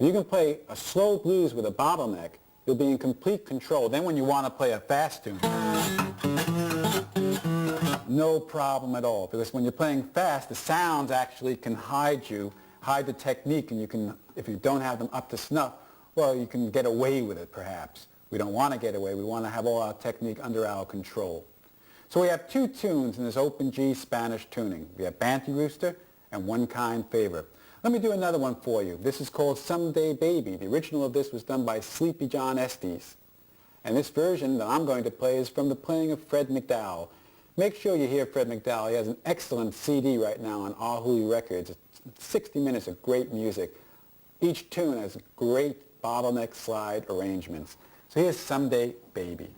If you can play a slow blues with a bottleneck, you'll be in complete control. Then when you want to play a fast tune, no problem at all. Because when you're playing fast, the sounds actually can hide the technique, and you can, if you don't have them up to snuff, well, you can get away with it perhaps. We don't want to get away. We want to have all our technique under our control. So we have two tunes in this open G Spanish tuning. We have Banty Rooster and One Kind Favor. Let me do another one for you. This is called Someday Baby. The original of this was done by Sleepy John Estes. And this version that I'm going to play is from the playing of Fred McDowell. Make sure you hear Fred McDowell. He has an excellent CD right now on Ahuli Records. It's 60 minutes of great music. Each tune has great bottleneck slide arrangements. So here's Someday Baby.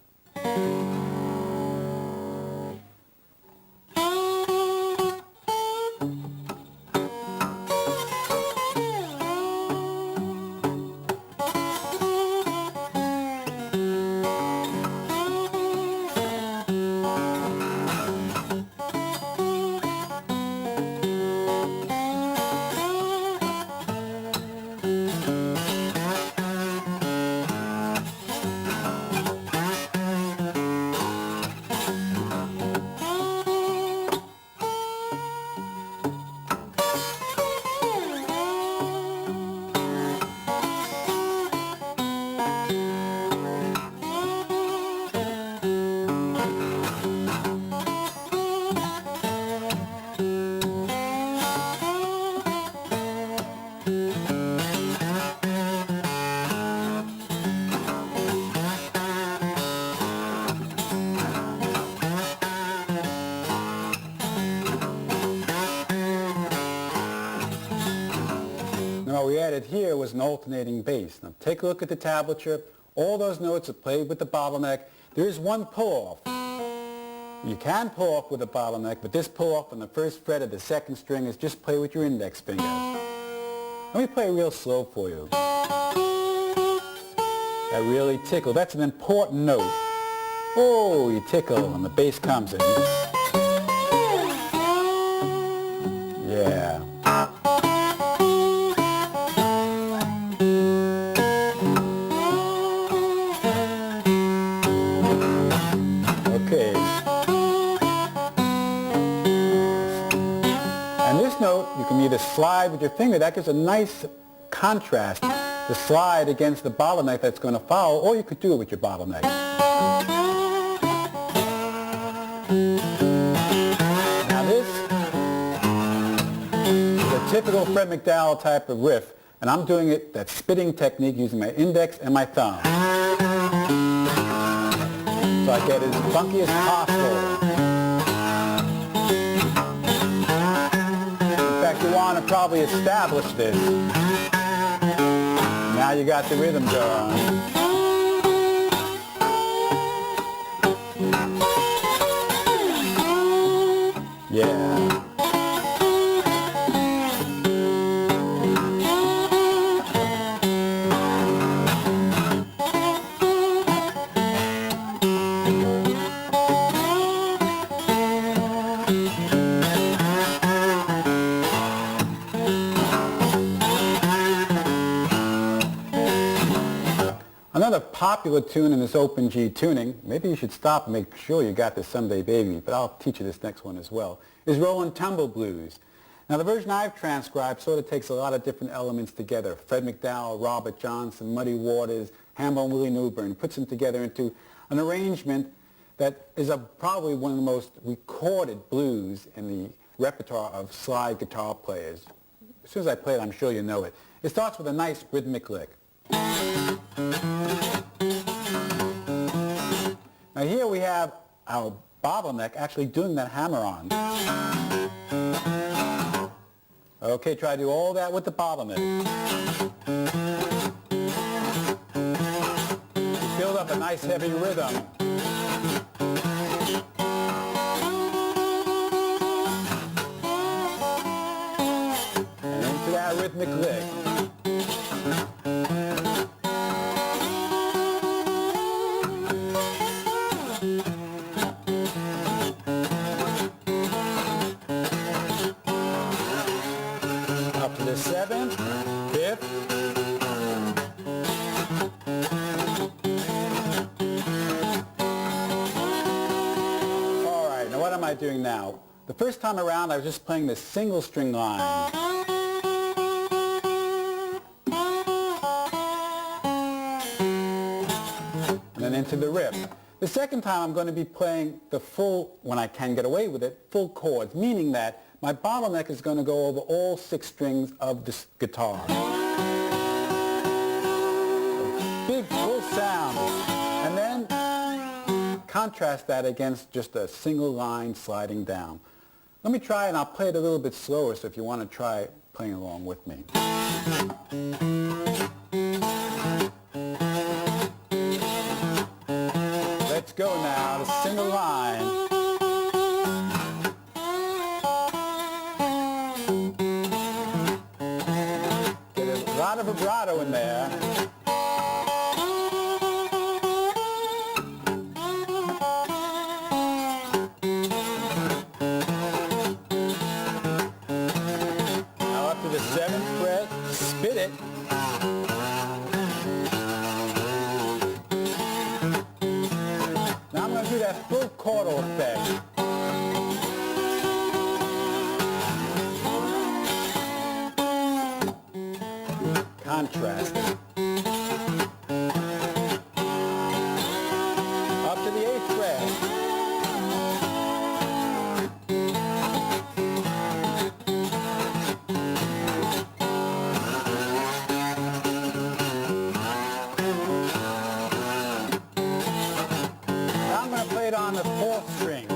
What we added here was an alternating bass. Now take a look at the tablature. All those notes are played with the bottleneck. There is one pull-off. You can pull off with a bottleneck, but this pull-off on the first fret of the second string is just play with your index finger. Let me play real slow for you. That really tickle. That's an important note. Oh, you tickle, and the bass comes in. Yeah. Okay. And this note, you can either slide with your finger. That gives a nice contrast. The slide against the bottleneck that's going to follow, or you could do it with your bottleneck. Now this is a typical Fred McDowell type of riff, and I'm doing it, that spitting technique, using my index and my thumb. So I get as funky as possible. In fact, you want to probably establish this. Now you got the rhythm going. Yeah. Another popular tune in this open G tuning, maybe you should stop and make sure you got this Someday Baby, but I'll teach you this next one as well, is Rollin' Tumble Blues. Now the version I've transcribed sort of takes a lot of different elements together. Fred McDowell, Robert Johnson, Muddy Waters, Hambone Willie Newburn, puts them together into an arrangement that is probably one of the most recorded blues in the repertoire of slide guitar players. As soon as I play it, I'm sure you know it. It starts with a nice rhythmic lick. Now here we have our bottleneck actually doing that hammer-on. Okay, try to do all that with the bottleneck. You build up a nice heavy rhythm. And into that rhythmic lick. Up to the 7th, 5th, doing now. The first time around, I was just playing the single string line. And then into the riff. The second time, I'm going to be playing the full, when I can get away with it, full chords, meaning that my bottleneck is going to go over all 6 strings of this guitar. Big, full sound. And then contrast that against just a single line sliding down. Let me try it, and I'll play it a little bit slower, so if you want to try playing along with me. Let's go now, the single line. Get a lot of vibrato in there. The 7th fret, spit it. Now I'm going to do that full chordal effect. Contrast it. Up to the 8th fret. On the 4th string.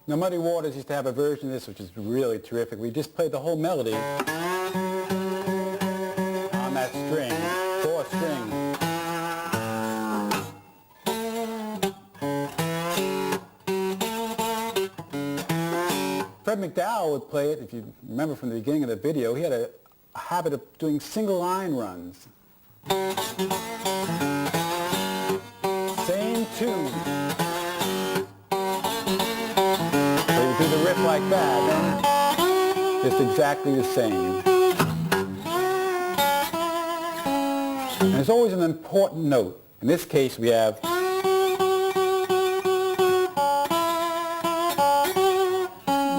Now, Muddy Waters used to have a version of this which is really terrific. We just played the whole melody on that string, 4th string. Fred McDowell would play it, if you remember from the beginning of the video. He had a habit of doing single line runs. Same tune. Do the riff like that, just exactly the same. And there's always an important note. In this case, we have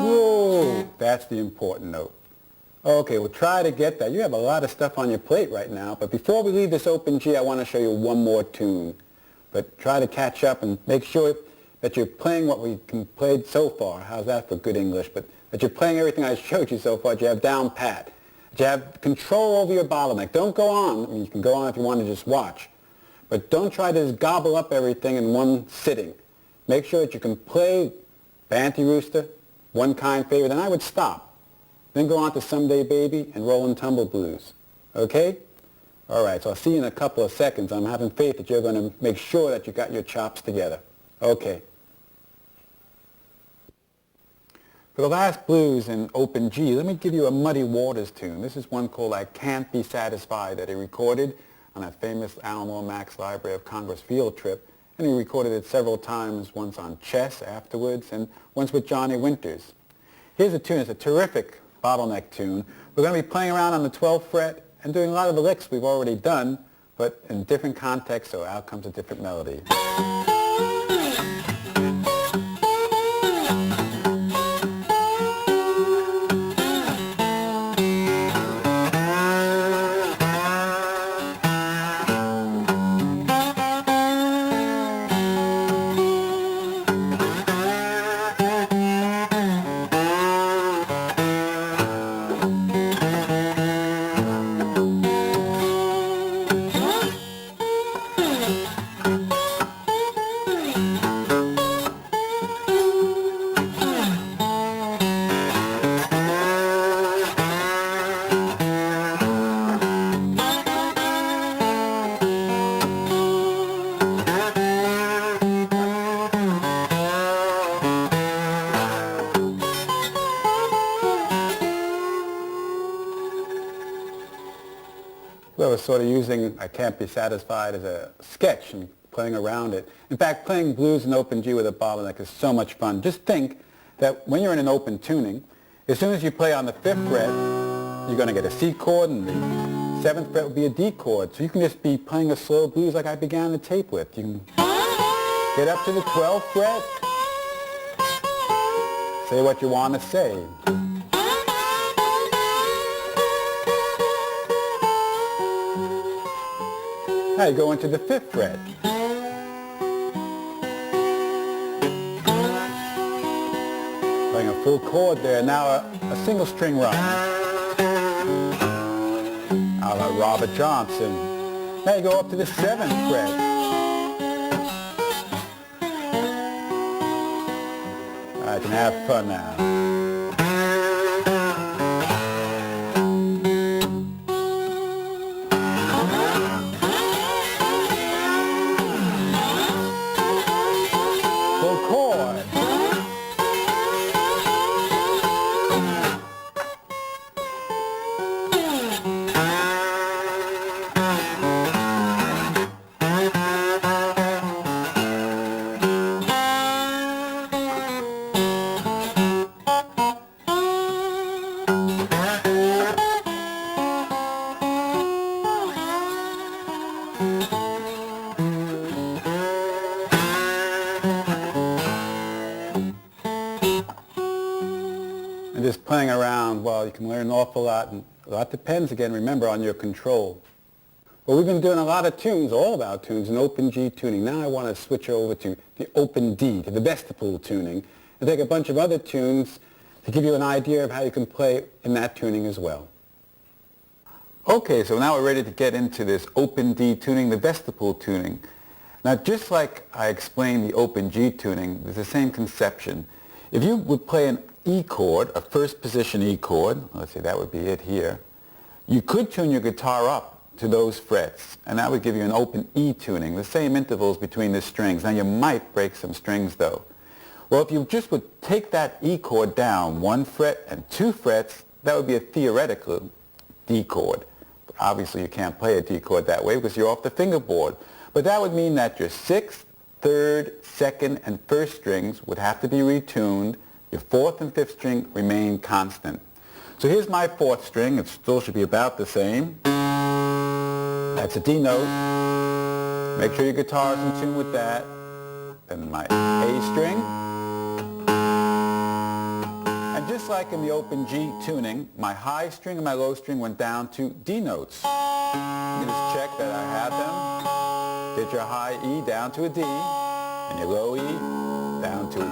whoa, that's the important note. Okay, we'll try to get that. You have a lot of stuff on your plate right now, but before we leave this open G, I want to show you one more tune. But try to catch up and make sure that you're playing what we played so far. How's that for good English? But that you're playing everything I showed you so far, that you have down pat. That you have control over your bottleneck. Don't go on. I mean, you can go on if you want to just watch. But don't try to just gobble up everything in one sitting. Make sure that you can play Banty Rooster, One Kind Favor, then I would stop. Then go on to Someday Baby and Rollin' Tumble Blues. Okay? All right, so I'll see you in a couple of seconds. I'm having faith that you're going to make sure that you got your chops together. Okay. For the last blues in open G, let me give you a Muddy Waters tune. This is one called I Can't Be Satisfied that he recorded on that famous Alan Lomax Library of Congress field trip. And he recorded it several times, once on chess afterwards, and once with Johnny Winters. Here's a tune. It's a terrific bottleneck tune. We're going to be playing around on the 12th fret and doing a lot of the licks we've already done, but in different contexts, so out comes a different melody. Well, we're sort of using I Can't Be Satisfied as a sketch and playing around it. In fact, playing blues in open G with a bottleneck is so much fun. Just think that when you're in an open tuning, as soon as you play on the 5th fret, you're going to get a C chord, and the 7th fret will be a D chord. So you can just be playing a slow blues like I began the tape with. You can get up to the 12th fret, say what you want to say. Now you go into the 5th fret. Playing a full chord there. Now a single string run. A la Robert Johnson. Now you go up to the 7th fret. I can have fun now. Full chord. And just playing around, well, you can learn an awful lot, and a lot depends, again, remember, on your control. Well, we've been doing a lot of tunes, all of our tunes, in open G tuning. Now I want to switch over to the open D, to the vestibule tuning, and take a bunch of other tunes to give you an idea of how you can play in that tuning as well. Okay, so now we're ready to get into this open D tuning, the vestibule tuning. Now, just like I explained the open G tuning, there's the same conception. If you would play an E chord, a first position E chord, let's say that would be it here, you could tune your guitar up to those frets, and that would give you an open E tuning, the same intervals between the strings. Now you might break some strings though. Well, if you just would take that E chord down 1 fret and 2 frets, that would be a theoretical D chord. But obviously you can't play a D chord that way because you're off the fingerboard. But that would mean that your 6th, 3rd, 2nd, and 1st strings would have to be retuned. Your 4th and 5th string remain constant. So here's my 4th string. It still should be about the same. That's a D note. Make sure your guitar is in tune with that. Then my A string. And just like in the open G tuning, my high string and my low string went down to D notes. You just check that I have them. Get your high E down to a D, and your low E down to a D.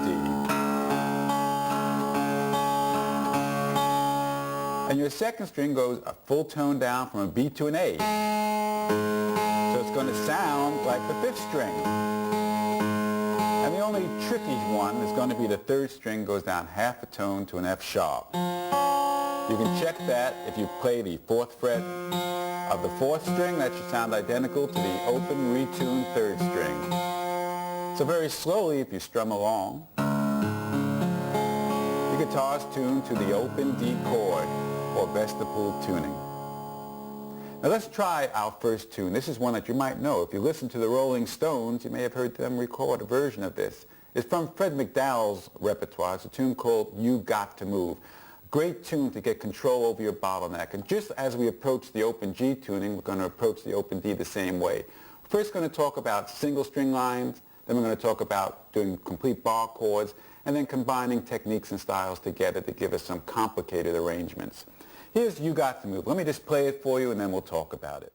And your 2nd string goes a full tone down from a B to an A. So it's going to sound like the 5th string. And the only tricky one is going to be the 3rd string goes down half a tone to an F sharp. You can check that if you play the 4th fret of the 4th string. That should sound identical to the open retuned 3rd string. So very slowly, if you strum along, the guitar is tuned to the open D chord, or vestibule tuning. Now let's try our first tune. This is one that you might know. If you listen to the Rolling Stones, you may have heard them record a version of this. It's from Fred McDowell's repertoire. It's a tune called You Got to Move. Great tune to get control over your bottleneck. And just as we approach the open G tuning, we're going to approach the open D the same way. We're first going to talk about single string lines, then we're going to talk about doing complete bar chords, and then combining techniques and styles together to give us some complicated arrangements. Here's You Got to Move. Let me just play it for you and then we'll talk about it.